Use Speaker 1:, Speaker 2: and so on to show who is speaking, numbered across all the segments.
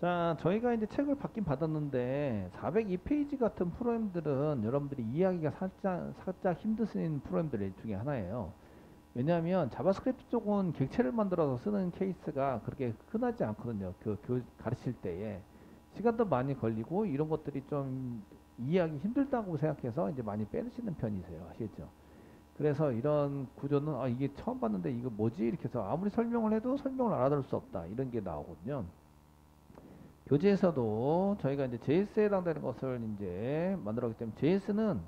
Speaker 1: 자, 저희가 이제 책을 받긴 받았는데 402페이지 같은 프로그램들은 여러분들이 이해하기가 살짝 힘드신 프로그램들 중에 하나예요. 왜냐하면 자바스크립트 쪽은 객체를 만들어서 쓰는 케이스가 그렇게 흔하지 않거든요. 가르칠 때에 시간도 많이 걸리고 이런 것들이 좀 이해하기 힘들다고 생각해서 이제 많이 빼시는 편이세요. 아시겠죠? 그래서 이런 구조는 이게 처음 봤는데 이거 뭐지? 이렇게 해서 아무리 설명을 해도 설명을 알아들을 수 없다. 이런 게 나오거든요. 교재에서도 저희가 이제 JS에 해당되는 것을 이제 만들었기 때문에 JS는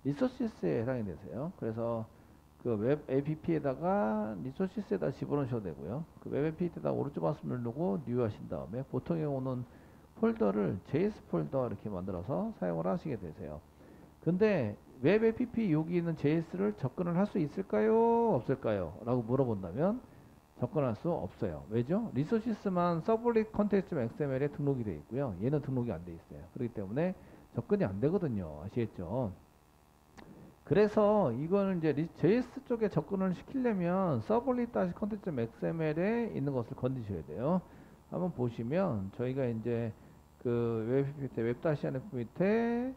Speaker 1: 리소시스에 해당이 되세요. 그래서 그 웹 app에다가 리소시스에다 집어넣으셔도 되고요. 그 웹 app에다가 오른쪽 마우스 누르고 뉴 하신 다음에 보통의 경우는 폴더를 JS 폴더 이렇게 만들어서 사용을 하시게 되세요. 근데 웹 app 여기 있는 JS를 접근을 할 수 있을까요? 없을까요? 라고 물어본다면 접근할 수 없어요. 왜죠? 리소시스만 서블릿 컨텍스트 XML에 등록이 되어 있고요. 얘는 등록이 안 되어 있어요. 그렇기 때문에 접근이 안 되거든요. 아시겠죠? 그래서 이거는 이제 JS 쪽에 접근을 시키려면 서블릿 컨텍스트 XML에 있는 것을 건드셔야 돼요. 한번 보시면 저희가 이제 그 웹-NF 밑에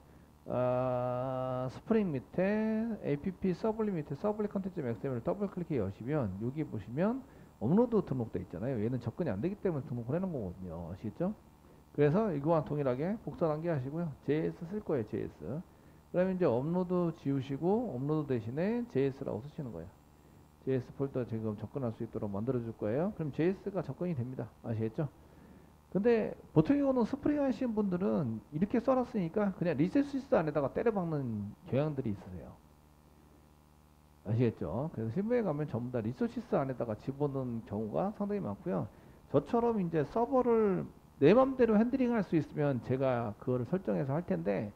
Speaker 1: 스프링 밑에 app 서블릿 밑에 서블릿 컨텐츠 XML을 더블 클릭해 여시면 여기 보시면 업로드 등록돼 있잖아요. 얘는 접근이 안 되기 때문에 등록을 해놓은 거거든요. 아시겠죠? 그래서 이거와 동일하게 복사 단계하시고요. JS 쓸 거예요. JS. 그러면 이제 업로드 지우시고 업로드 대신에 JS라고 쓰시는 거예요. JS 폴더 지금 접근할 수 있도록 만들어 줄 거예요. 그럼 JS가 접근이 됩니다. 아시겠죠? 근데 보통 경우는 스프링 하시는 분들은 이렇게 써놨으니까 그냥 리셋시스 안에다가 때려박는 경향들이 있으세요. 아시겠죠? 그래서 실무에 가면 전부 다 리소시스 안에다가 집어넣는 경우가 상당히 많고요. 저처럼 이제 서버를 내 맘대로 핸들링 할 수 있으면 제가 그거를 설정해서 할 텐데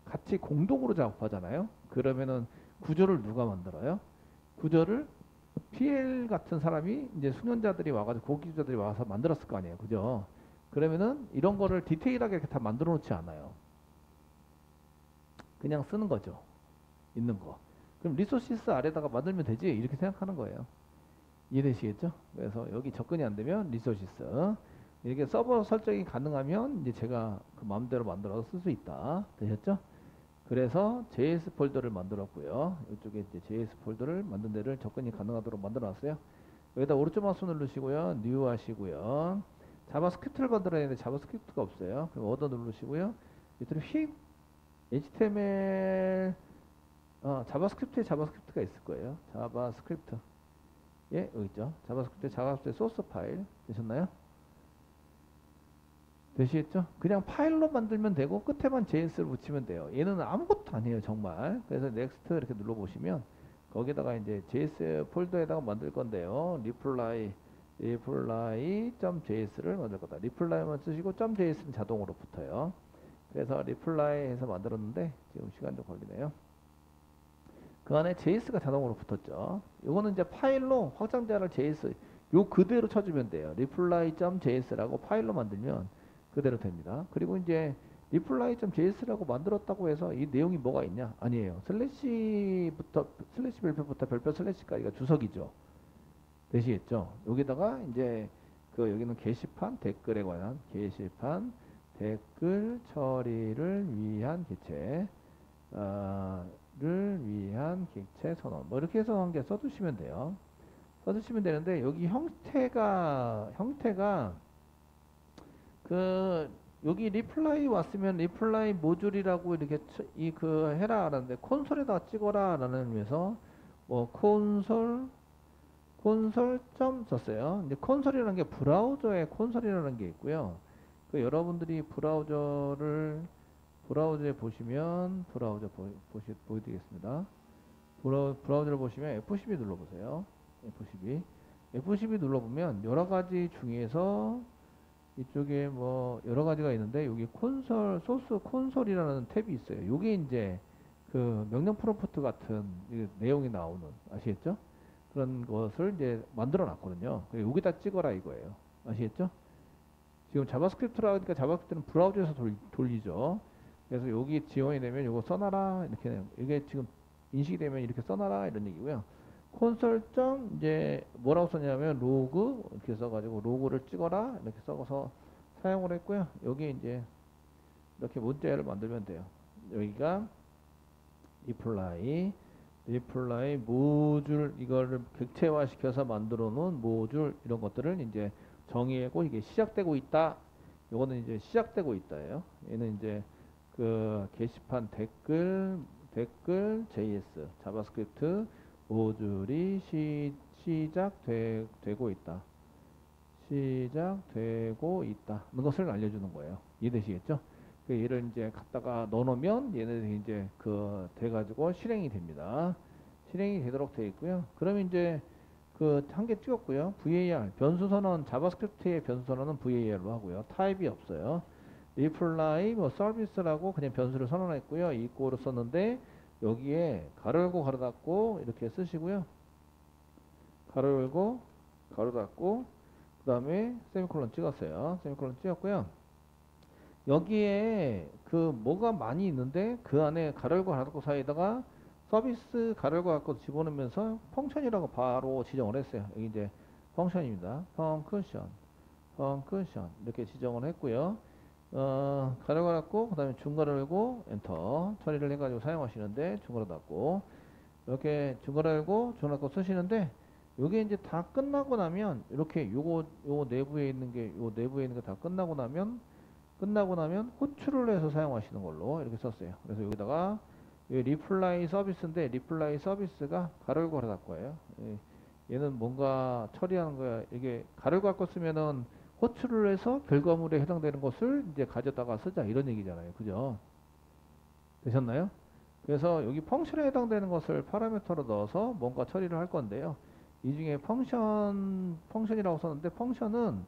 Speaker 1: 같이 공동으로 작업하잖아요. 그러면은 구조를 누가 만들어요? 구조를 PL 같은 사람이 이제 수련자들이 와가지고 고기주자들이 와서 만들었을 거 아니에요. 그죠? 그러면은 이런 거를 디테일하게 이렇게 다 만들어 놓지 않아요. 그냥 쓰는 거죠. 있는 거. 그럼 리소시스 아래다가 만들면 되지 이렇게 생각하는 거예요. 이해되시겠죠? 그래서 여기 접근이 안 되면 리소시스 이렇게 서버 설정이 가능하면 이제 제가 그 마음대로 만들어서 쓸 수 있다. 되셨죠? 그래서 JS 폴더를 만들었고요. 이쪽에 이제 JS 폴더를 만든 데를 접근이 가능하도록 만들어 놨어요. 여기다 오른쪽 마우스 누르시고요. 뉴 하시고요. 자바스크립트를 만들어야 되는데 자바스크립트가 없어요. 그럼 얻어 누르시고요. 밑으로 휙 HTML 자바스크립트에 자바스크립트가 있을 거예요. 자바스크립트. 예, 여기 있죠. 자바스크립트 소스 파일 되셨나요? 되시겠죠? 그냥 파일로 만들면 되고 끝에만 JS를 붙이면 돼요. 얘는 아무것도 아니에요, 정말. 그래서 넥스트 이렇게 눌러 보시면 거기다가 이제 JS 폴더에다가 만들 건데요. reply.js를 만들 거다. reply만 쓰시고 .js는 자동으로 붙어요. 그래서 reply 해서 만들었는데 지금 시간 좀 걸리네요. 그 안에 JS가 자동으로 붙었죠. 요거는 이제 파일로 확장자를 JS 요 그대로 쳐주면 돼요. reply.js라고 파일로 만들면 그대로 됩니다. 그리고 이제 reply.js라고 만들었다고 해서 이 내용이 뭐가 있냐? 아니에요. 슬래시 별표부터 별표 슬래시까지가 주석이죠. 되시겠죠? 여기다가 이제 그 여기는 게시판 댓글에 관한 게시판 댓글 처리를 위한 개체 를 위한 객체 선언 뭐 이렇게 해서 한 개 써주시면 돼요. 써주시면 되는데 여기 형태가 그 여기 리플라이 왔으면 리플라이 모듈이라고 이렇게 이 그 해라 하는데 콘솔에다 찍어라 라는 의미에서 뭐 콘솔 점 썼어요. 이제 콘솔이라는 게 브라우저의 콘솔이라는 게 있고요. 그 여러분들이 브라우저에 보시면 보여드리겠습니다. 브라우저를 보시면 F12 눌러보세요. F12 눌러보면 여러 가지 중에서 이쪽에 뭐 여러 가지가 있는데 여기 소스 콘솔이라는 탭이 있어요. 요게 이제 그 명령 프롬프트 같은 내용이 나오는 아시겠죠? 그런 것을 이제 만들어 놨거든요. 여기다 찍어라 이거예요. 아시겠죠? 지금 자바스크립트라 하니까 자바스크립트는 브라우저에서 돌리죠. 그래서 여기 지원이 되면 이거 써놔라 이렇게 이게 지금 인식이 되면 이렇게 써놔라 이런 얘기고요. 콘솔.이제 뭐라고 썼냐면 로그 이렇게 써가지고 로그를 찍어라 이렇게 써서 사용을 했고요. 여기 이제 이렇게 문자열을 만들면 돼요. 여기가 리플라이 모듈 이거를 객체화 시켜서 만들어 놓은 모듈 이런 것들을 이제 정의하고 이게 시작되고 있다. 요거는 이제 시작되고 있다예요. 얘는 이제 그 게시판 댓글 JS 자바스크립트 모듈이 시작되고 있다. 시작되고 있다는 것을 알려주는 거예요. 이해되시겠죠? 그 얘를 이제 갖다가 넣어놓으면 얘네들이 이제 그 돼가지고 실행이 됩니다. 실행이 되도록 되어 있고요. 그러면 이제 그 한 개 찍었고요. var 변수 선언 자바스크립트의 변수 선언은 var로 하고요. 타입이 없어요. reply 뭐 서비스라고 그냥 변수를 선언했고요. equal로 썼는데 여기에 가로 열고 가로 닫고 이렇게 쓰시고요. 가로 열고 가로 닫고 그 다음에 세미콜론 찍었어요. 세미콜론 찍었고요. 여기에 그 뭐가 많이 있는데 그 안에 가로 열고 가로 닫고 사이에다가 서비스 가로 열고 닫고 집어넣으면서 펑션이라고 바로 지정을 했어요. 여기 이제 펑션입니다. 펑크션 이렇게 지정을 했고요. 가로 닫고 그 다음에 중괄호 열고 엔터 처리를 해가지고 사용하시는데 중괄호 닫고 이렇게 중괄호 열고 중괄호 닫고 쓰시는데 요게 이제 다 끝나고 나면 이렇게 요 내부에 있는 게 다 끝나고 나면 호출을 해서 사용하시는 걸로 이렇게 썼어요. 그래서 여기다가 리플라이 서비스인데 리플라이 서비스가 가로 열고 가로 닫고예요. 얘는 뭔가 처리하는 거야. 이게 가로 열고 닫고 쓰면은 호출을 해서 결과물에 해당되는 것을 이제 가져다가 쓰자 이런 얘기잖아요. 그죠? 되셨나요? 그래서 여기 펑션에 해당되는 것을 파라미터로 넣어서 뭔가 처리를 할 건데요. 이 중에 펑션이라고 썼는데 펑션은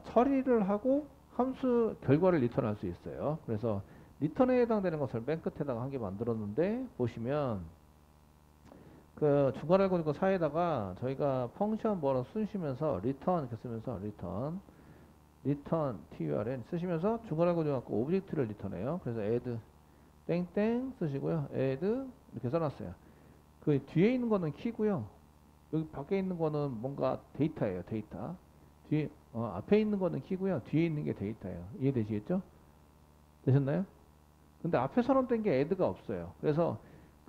Speaker 1: 처리를 하고 함수 결과를 리턴할 수 있어요. 그래서 리턴에 해당되는 것을 맨 끝에다가 한 개 만들었는데 보시면 그 중괄호 열고 있고 사이에다가 저희가 펑션 뭐로 쓰시면서 리턴 이렇게 쓰면서 리턴 turn 쓰시면서 중괄호 열고 있고 오브젝트를 리턴해요. 그래서 add 땡땡 쓰시고요. add 이렇게 써놨어요. 그 뒤에 있는 거는 키고요. 여기 밖에 있는 거는 뭔가 데이터예요. 데이터. 뒤에 앞에 있는 거는 키고요. 뒤에 있는 게 데이터예요. 이해되시겠죠? 되셨나요? 근데 앞에 선언된 게 add가 없어요. 그래서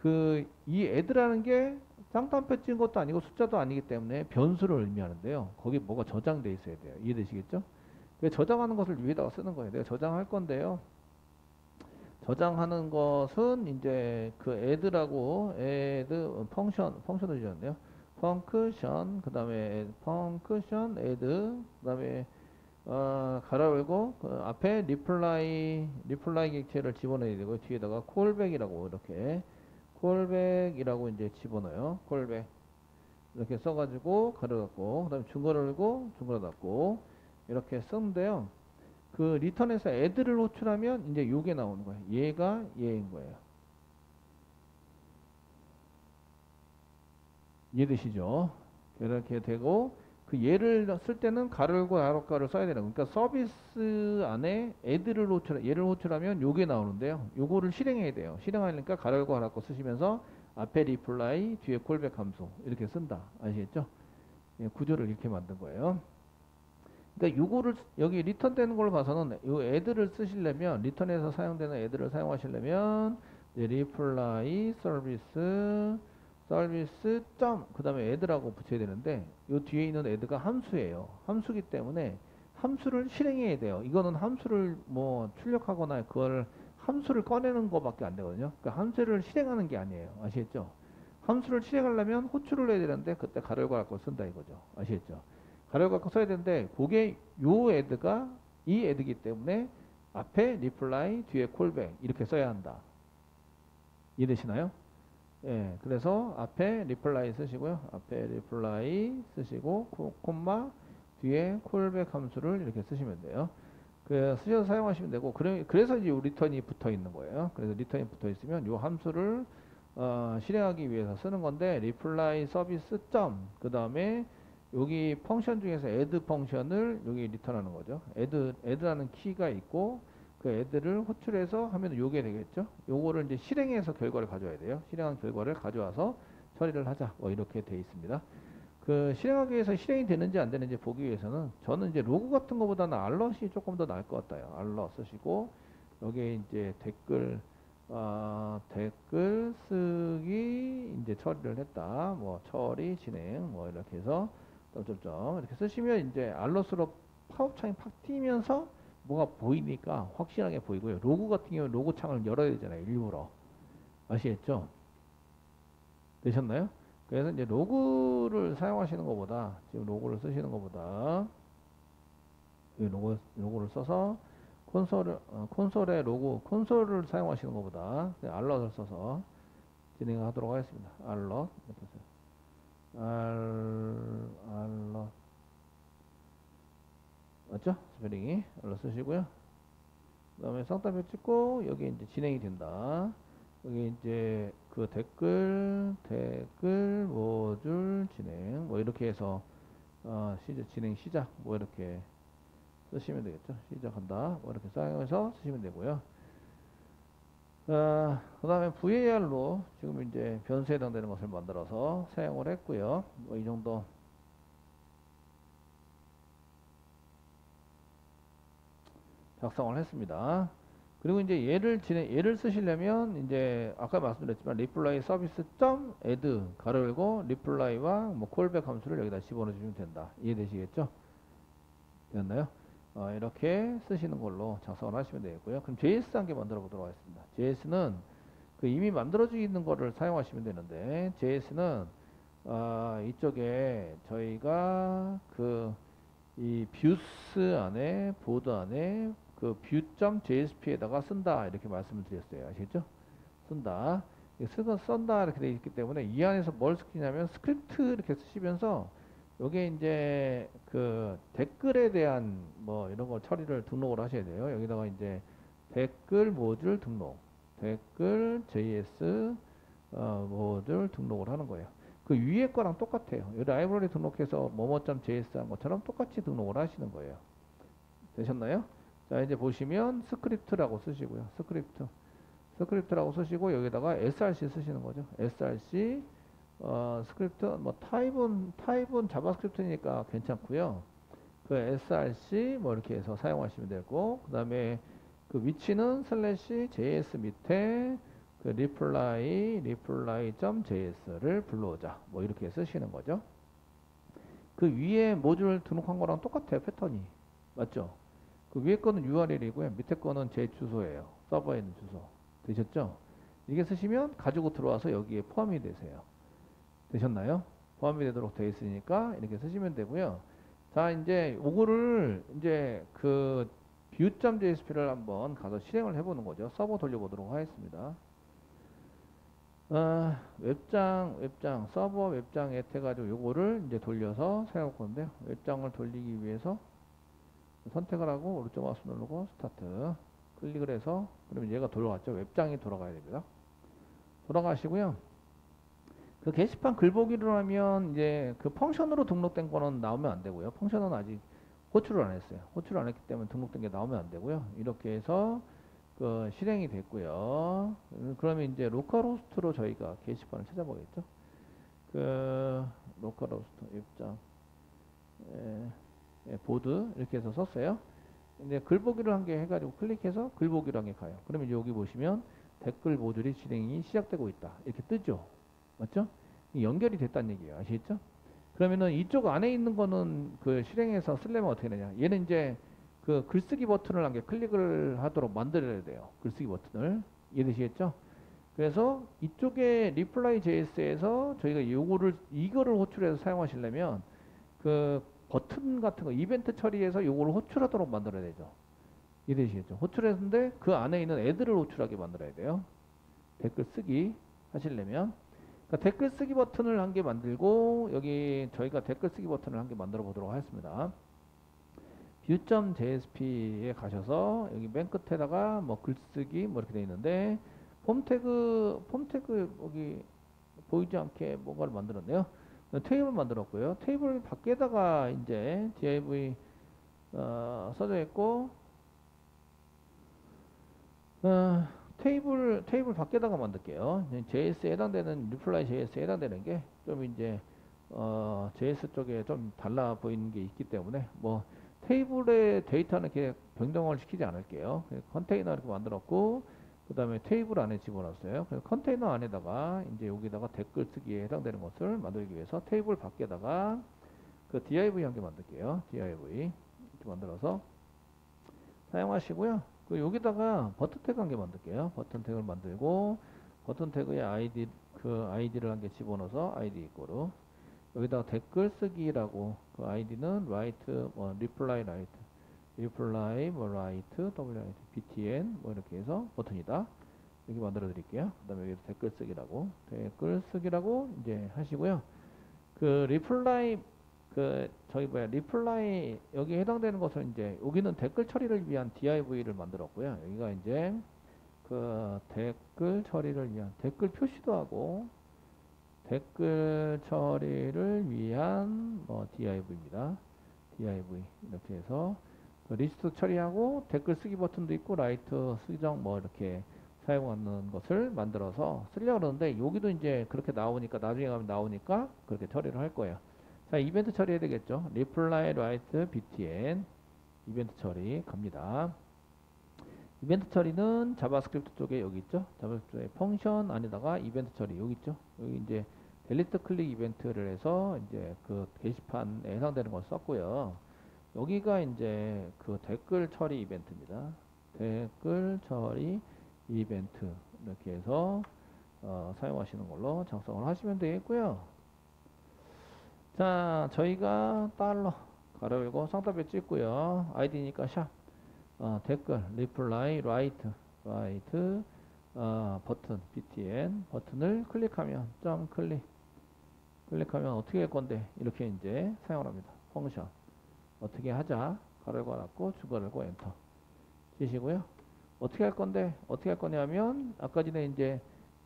Speaker 1: 그 이 add라는 게 쌍따옴표 찍은 것도 아니고 숫자도 아니기 때문에 변수를 의미하는데요. 거기 뭐가 저장돼 있어야 돼요. 이해되시겠죠? 저장하는 것을 위에다가 쓰는 거예요. 내가 저장할 건데요. 저장하는 것은 이제 그 add라고 펑션을 주셨네요. 펑크션 그다음에 펑크션 add 그다음에 가로 열고 그 앞에 리플라이 객체를 집어넣어야 되고 뒤에다가 콜백이라고 이렇게 콜백이라고 이제 집어넣어요. 콜백 이렇게 써가지고 가로 닫고 그다음에 중괄호 열고 중괄호 닫고 이렇게 쓰는데요. 그 리턴에서 add를 호출하면 이제 요게 나오는 거예요. 얘가 얘인 거예요. 이해되시죠? 이렇게 되고 그 얘를 쓸 때는 가로 열고 가로 닫고를 써야 되는 거예요. 그러니까 서비스 안에 add를 얘를 호출하면 요게 나오는데요. 요거를 실행해야 돼요. 실행하려니까 가로 열고 가로 닫고 쓰시면서 앞에 리플라이 뒤에 콜백 함수 이렇게 쓴다. 아시겠죠? 예, 구조를 이렇게 만든 거예요. 그러니까 요거를 여기 리턴 되는 걸로 봐서는 요 add를 쓰시려면 리턴에서 사용되는 add를 사용하시려면 리플라이 서비스 점 그 다음에 add라고 붙여야 되는데 요 뒤에 있는 add가 함수예요. 함수기 때문에 함수를 실행해야 돼요. 이거는 함수를 뭐 출력하거나 그걸 함수를 꺼내는 거밖에 안 되거든요. 그러니까 함수를 실행하는 게 아니에요. 아시겠죠? 함수를 실행하려면 호출을 해야 되는데 그때 가로 열고 닫고 쓴다 이거죠. 아시겠죠? 가로 열고 닫고 써야 되는데 그게 요 add가 이 add이기 때문에 앞에 reply 뒤에 callback 이렇게 써야 한다. 이해되시나요? 예, 그래서 앞에 reply 쓰시고요. 앞에 reply 쓰시고 콤마 뒤에 callback 함수를 이렇게 쓰시면 돼요. 그 쓰셔서 사용하시면 되고 그래서 이제 리턴이 붙어 있는 거예요. 그래서 리턴이 붙어 있으면 요 함수를 실행하기 위해서 쓰는 건데 reply 서비스 점 그 다음에 여기 펑션 중에서 add 펑션을 여기 리턴하는 거죠. add라는 키가 있고 그 add를 호출해서 하면 요게 되겠죠. 요거를 이제 실행해서 결과를 가져와야 돼요. 실행한 결과를 가져와서 처리를 하자. 뭐 이렇게 돼 있습니다. 그 실행하기 위해서 실행이 되는지 안 되는지 보기 위해서는 저는 이제 로그 같은 거보다는 알럿이 조금 더 나을 것 같아요. 알럿 쓰시고 여기에 이제 댓글 쓰기 이제 처리를 했다. 뭐 처리 진행 뭐 이렇게 해서 점점점 이렇게 쓰시면 이제 알럿으로 팝업창이 팍 띄면서 뭐가 보이니까 확실하게 보이고요. 로그 같은 경우는 로고 창을 열어야 되잖아요. 일부러. 아시겠죠? 되셨나요? 그래서 이제 로그를 사용하시는 것보다 지금 로그를 쓰시는 것보다 이 로고를 써서 콘솔의 로고 콘솔을 사용하시는 것보다 그냥 알럿을 써서 진행하도록 하겠습니다. 알럿 이렇게 써요. 알럿 맞죠? 스페링이 알럿 쓰시고요. 그 다음에 쌍따옴표 찍고 여기 이제 진행이 된다. 여기 이제 그 댓글 모듈 진행 뭐 이렇게 해서 진행 시작 뭐 이렇게 쓰시면 되겠죠. 시작한다 뭐 이렇게 사용해서 쓰시면 되고요. 그 다음에 VAR로 지금 이제 변수에 해당되는 것을 만들어서 사용을 했고요. 뭐 이 정도 작성을 했습니다. 그리고 이제 얘를 쓰시려면 이제 아까 말씀드렸지만 reply 서비스 점 add 가로 열고 reply와 뭐 callback 함수를 여기다 집어넣으시면 된다. 이해되시겠죠? 되었나요? 이렇게 쓰시는 걸로 작성을 하시면 되겠고요. 그럼 JS 한 개 만들어 보도록 하겠습니다. JS는 그 이미 만들어져 있는 거를 사용하시면 되는데 JS는 이쪽에 저희가 그 이 뷰스 안에 보드 안에 그 view.jsp에다가 쓴다 이렇게 말씀을 드렸어요. 아시겠죠? 쓴다. 쓴다 이렇게 되어 있기 때문에 이 안에서 뭘 쓰냐면 스크립트 이렇게 쓰시면서 요게 이제 그 댓글에 대한 뭐 이런 거 처리를 등록을 하셔야 돼요. 여기다가 이제 댓글 모듈 등록, 댓글 JS 모듈 등록을 하는 거예요. 그 위에 거랑 똑같아요. 이 라이브러리 등록해서 뭐뭐.js 한 것처럼 똑같이 등록을 하시는 거예요. 되셨나요? 자, 이제 보시면 스크립트라고 쓰시고요. 스크립트라고 쓰시고 여기다가 src 쓰시는 거죠. src 스크립트 뭐 타입은 자바스크립트니까 괜찮고요. 그 src 뭐 이렇게 해서 사용하시면 되고 그다음에 그 위치는 슬래시 js 밑에 그 reply.js를 불러오자 뭐 이렇게 쓰시는 거죠. 그 위에 모듈 등록한 거랑 똑같아요. 패턴이 맞죠? 그 위에 거는 URL이고요. 밑에 거는 제 주소예요. 서버에 있는 주소. 되셨죠? 이게 쓰시면 가지고 들어와서 여기에 포함이 되세요. 되셨나요? 포함이 되도록 되어 있으니까 이렇게 쓰시면 되고요. 자, 이제 요거를 이제 그 view.jsp를 한번 가서 실행을 해보는 거죠. 서버 돌려보도록 하겠습니다. 서버 웹장 해가지고 요거를 이제 돌려서 사용할 건데요. 웹장을 돌리기 위해서 선택을 하고 오른쪽 마우스 누르고 스타트 클릭을 해서 그러면 얘가 돌아갔죠. 웹장이 돌아가야 됩니다. 돌아가시고요. 그 게시판 글 보기로 하면 이제 그 펑션으로 등록된 거는 나오면 안 되고요. 펑션은 아직 호출을 안 했어요. 호출을 안 했기 때문에 등록된 게 나오면 안 되고요. 이렇게 해서 그 실행이 됐고요. 그러면 이제 로컬호스트로 저희가 게시판을 찾아보겠죠. 그 로컬호스트 입장 보드 이렇게 해서 썼어요. 근데 글보기를 한 개 해가지고 클릭해서 글보기를 한 개 가요. 그러면 여기 보시면 댓글 모듈이 진행이 시작되고 있다. 이렇게 뜨죠. 맞죠? 연결이 됐다는 얘기예요. 아시겠죠? 그러면은 이쪽 안에 있는 거는 그 실행해서 쓰려면 어떻게 되냐? 얘는 이제 그 글쓰기 버튼을 한 개 클릭을 하도록 만들어야 돼요. 글쓰기 버튼을. 이해되시겠죠? 그래서 이쪽에 reply.js에서 저희가 이거를 호출해서 사용하시려면 그 버튼 같은 거 이벤트 처리해서 요거를 호출하도록 만들어야 되죠. 이해되시겠죠? 호출했는데 그 안에 있는 애들을 호출하게 만들어야 돼요. 댓글 쓰기 하시려면 그러니까 댓글 쓰기 버튼을 한 개 만들고 여기 저희가 댓글 쓰기 버튼을 한 개 만들어 보도록 하겠습니다. view.jsp에 가셔서 여기 맨 끝에다가 뭐 글쓰기 뭐 이렇게 되어 있는데 폼 태그 여기 보이지 않게 뭔가를 만들었네요. 테이블 만들었고요. 테이블 밖에다가 이제 div 써져 있고 테이블 밖에다가 만들게요. JS에 해당되는 reply JS에 해당되는 게 좀 이제 JS 쪽에 좀 달라 보이는 게 있기 때문에 뭐 테이블의 데이터는 이렇게 변경을 시키지 않을게요. 컨테이너 이렇게 만들었고 그 다음에 테이블 안에 집어넣었어요. 그래서 컨테이너 안에다가 이제 여기다가 댓글 쓰기에 해당되는 것을 만들기 위해서 테이블 밖에다가 그 div 한 개 만들게요. div 이렇게 만들어서 사용하시고요. 그 여기다가 버튼 태그 한 개 만들게요. 버튼 태그를 만들고 버튼 태그에 아이디 그 아이디를 한 개 집어넣어서 아이디 이꼬르 여기다가 댓글 쓰기라고 그 아이디는 write 뭐 reply write reply 뭐 write write btn 뭐 이렇게 해서 버튼이다 이렇게 만들어 드릴게요. 그 다음에 여기서 댓글 쓰기라고 이제 하시고요. 그 reply 그 저기 뭐야 리플라이 여기에 해당되는 것은 이제 여기는 댓글 처리를 위한 div를 만들었고요. 여기가 이제 그 댓글 처리를 위한 댓글 표시도 하고 댓글 처리를 위한 뭐 div입니다. div 이렇게 해서 그 리스트 처리하고 댓글 쓰기 버튼도 있고 라이트 수정 뭐 이렇게 사용하는 것을 만들어서 쓰려고 그러는데 여기도 이제 그렇게 나오니까 나중에 가면 나오니까 그렇게 처리를 할 거예요. 자, 이벤트 처리해야 되겠죠. reply write btn 이벤트 처리 갑니다. 이벤트 처리는 자바스크립트 쪽에 여기 있죠. 자바스크립트의 펑션 안에다가 이벤트 처리 여기 있죠. 여기 이제 델리트 클릭 이벤트를 해서 이제 그 게시판에 해당되는 걸 썼고요. 여기가 이제 그 댓글 처리 이벤트입니다. 댓글 처리 이벤트 이렇게 해서 사용하시는 걸로 작성을 하시면 되겠고요. 자, 저희가 달러 가로 열고 쌍따옴표 찍고요. 아이디니까 샵 댓글 reply write 버튼 btn 버튼을 클릭하면 점 클릭하면 어떻게 할 건데 이렇게 이제 사용을 합니다. 펑션 어떻게 하자 가로 열고 닫고 주거 열고 엔터 치시고요. 어떻게 할 건데 어떻게 할 거냐면 아까 전에 이제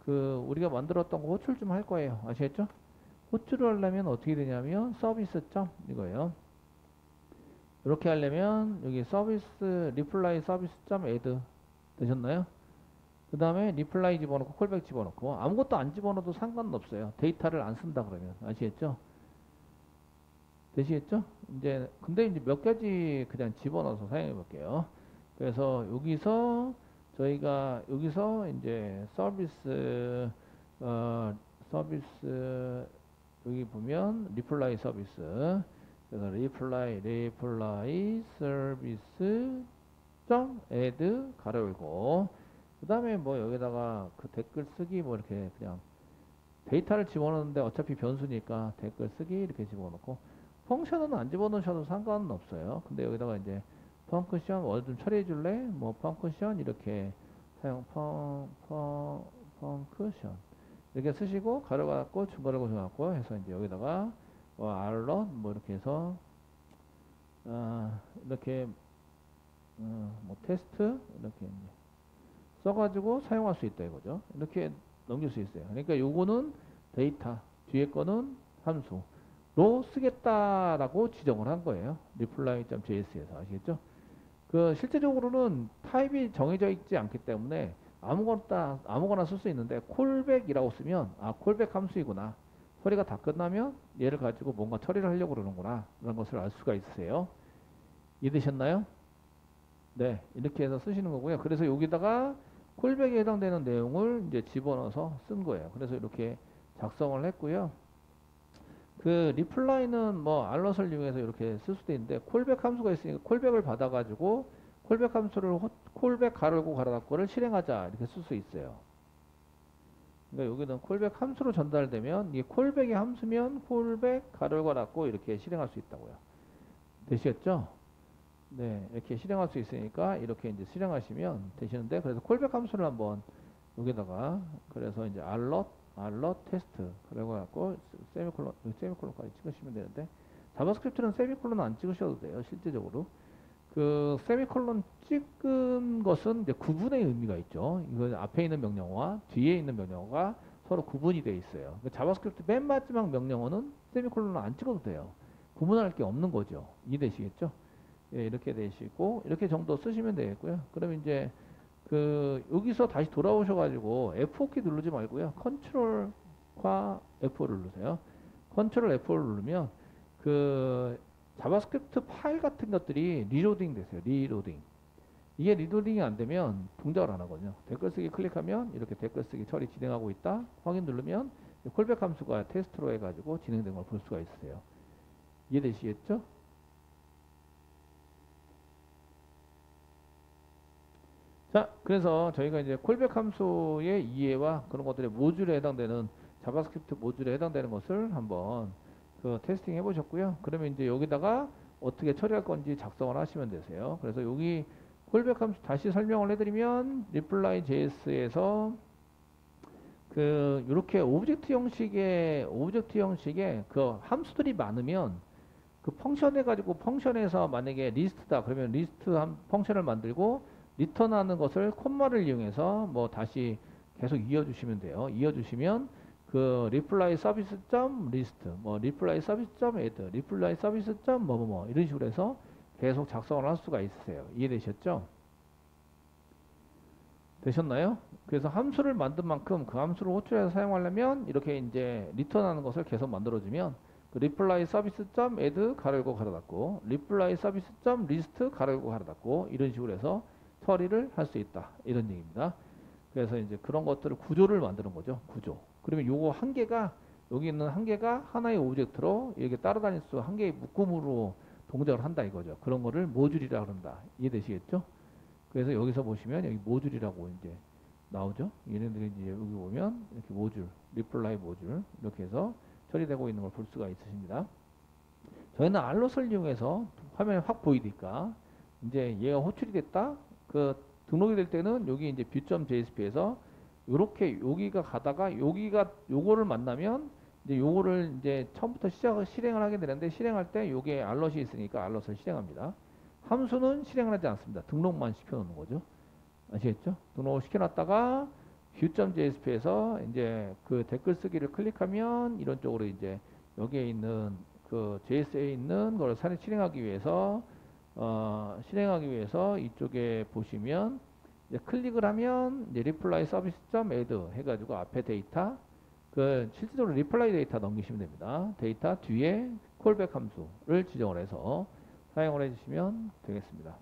Speaker 1: 그 우리가 만들었던 거 호출 좀 할 거예요. 아시겠죠? 호출을 하려면 어떻게 되냐면 서비스 점 이거예요. 이렇게 하려면 여기 서비스 리플라이 서비스 점 애드 되셨나요? 그 다음에 리플라이 집어넣고 콜백 집어넣고 아무것도 안 집어넣어도 상관은 없어요. 데이터를 안 쓴다 그러면 아시겠죠? 되시겠죠? 이제 근데 이제 몇 가지 그냥 집어넣어서 사용해 볼게요. 그래서 여기서 저희가 여기서 이제 서비스 서비스 여기 보면 리플라이 서비스 그래서 리플라이 서비스 점 add 가로 열고 그 다음에 뭐 여기다가 그 댓글 쓰기 뭐 이렇게 그냥 데이터를 집어넣는데 어차피 변수니까 댓글 쓰기 이렇게 집어넣고 펑션은 안 집어넣으셔도 상관은 없어요. 근데 여기다가 이제 펑크션 좀 처리해 줄래? 뭐 펑크션 이렇게 사용 펑크션 이렇게 쓰시고 가로 갖고 중괄호 정하고 해서 이제 여기다가 알럿 뭐 이렇게 해서 이렇게 뭐 테스트 이렇게 이제 써가지고 사용할 수 있다 이거죠. 이렇게 넘길 수 있어요. 그러니까 요거는 데이터 뒤에 거는 함수로 쓰겠다라고 지정을 한 거예요. reply.js에서 아시겠죠? 그 실제적으로는 타입이 정해져 있지 않기 때문에 아무거나 쓸 수 있는데 콜백이라고 쓰면 콜백 함수이구나 처리가 다 끝나면 얘를 가지고 뭔가 처리를 하려고 그러는구나 그런 것을 알 수가 있으세요. 이해되셨나요? 네 이렇게 해서 쓰시는 거고요. 그래서 여기다가 콜백에 해당되는 내용을 이제 집어넣어서 쓴 거예요. 그래서 이렇게 작성을 했고요. 그 리플라이는 뭐 알럿을 이용해서 이렇게 쓸 수도 있는데 콜백 함수가 있으니까 콜백을 받아가지고 콜백 함수를 콜백 가로 열고 가로 닫고를 실행하자 이렇게 쓸 수 있어요. 그러니까 여기는 콜백 함수로 전달되면 이게 콜백의 함수면 콜백 가로 열고 닫고 이렇게 실행할 수 있다고요. 되시겠죠? 네, 이렇게 실행할 수 있으니까 이렇게 이제 실행하시면 되시는데 그래서 콜백 함수를 한번 여기다가 그래서 이제 알럿 테스트 그래 갖고 세미콜론까지 찍으시면 되는데 자바스크립트는 세미콜론 안 찍으셔도 돼요. 실제적으로 그 세미콜론 찍은 것은 이제 구분의 의미가 있죠. 이거 앞에 있는 명령어와 뒤에 있는 명령어가 서로 구분이 되어 있어요. 자바스크립트 맨 마지막 명령어는 세미콜론을 안 찍어도 돼요. 구분할 게 없는 거죠. 이해되시겠죠? 예, 이렇게 되시고 이렇게 정도 쓰시면 되겠고요. 그럼 이제 그 여기서 다시 돌아오셔가지고 F4키 누르지 말고요. 컨트롤과 F4를 누르세요. 컨트롤 F4를 누르면 그 자바스크립트 파일 같은 것들이 리로딩 되세요. 리로딩. 이게 리로딩이 안 되면 동작을 안 하거든요. 댓글 쓰기 클릭하면 이렇게 댓글 쓰기 처리 진행하고 있다. 확인 누르면 콜백 함수가 테스트로 해가지고 진행된 걸 볼 수가 있으세요. 이해되시겠죠? 자, 그래서 저희가 이제 콜백 함수의 이해와 그런 것들의 모듈에 해당되는 자바스크립트 모듈에 해당되는 것을 한번 그 테스팅 해보셨고요. 그러면 이제 여기다가 어떻게 처리할 건지 작성을 하시면 되세요. 그래서 여기 콜백 함수 다시 설명을 해드리면 reply JS에서 그 이렇게 오브젝트 형식의 그 함수들이 많으면 그 펑션 해가지고 펑션에서 만약에 리스트다 그러면 리스트 한 펑션을 만들고 리턴하는 것을 콤마를 이용해서 뭐 다시 계속 이어주시면 돼요. 이어주시면 그 reply service 점 list 뭐 reply service 점 add reply service 점 뭐뭐뭐 이런 식으로 해서 계속 작성을 할 수가 있으세요. 이해되셨죠? 되셨나요? 그래서 함수를 만든 만큼 그 함수를 호출해서 사용하려면 이렇게 이제 리턴하는 것을 계속 만들어주면 그 reply service 점 add 가로 열고 가로 닫고 reply service 점 list 가로 열고 가로 닫고 이런 식으로 해서 처리를 할 수 있다 이런 얘기입니다. 그래서 이제 그런 것들을 구조를 만드는 거죠. 구조. 그러면 요거 한 개가 여기 있는 한 개가 하나의 오브젝트로 이렇게 따라다닐 수 한 개의 묶음으로 동작을 한다 이거죠. 그런 거를 모듈이라 그런다. 이해되시겠죠? 그래서 여기서 보시면 여기 모듈이라고 이제 나오죠. 얘네들이 이제 여기 보면 이렇게 모듈, 리플라이 모듈 이렇게 해서 처리되고 있는 걸 볼 수가 있으십니다. 저희는 알롯을 이용해서 화면에 확 보이니까 이제 얘가 호출이 됐다. 그 등록이 될 때는 여기 이제 view.jsp에서 요렇게 여기가 가다가 여기가 요거를 만나면 이제 요거를 이제 처음부터 실행을 하게 되는데 실행할 때 요게 알롯이 있으니까 알롯을 실행합니다. 함수는 실행을 하지 않습니다. 등록만 시켜놓는 거죠. 아시겠죠? 등록을 시켜놨다가 view.jsp에서 이제 그 댓글 쓰기를 클릭하면 이런 쪽으로 이제 여기에 있는 그 JS에 있는 걸 실행하기 위해서 이쪽에 보시면 이제 클릭을 하면 이제 reply service.add 해가지고 앞에 데이터 그 실질적으로 reply 데이터 넘기시면 됩니다. 데이터 뒤에 콜백 함수를 지정을 해서 사용을 해주시면 되겠습니다.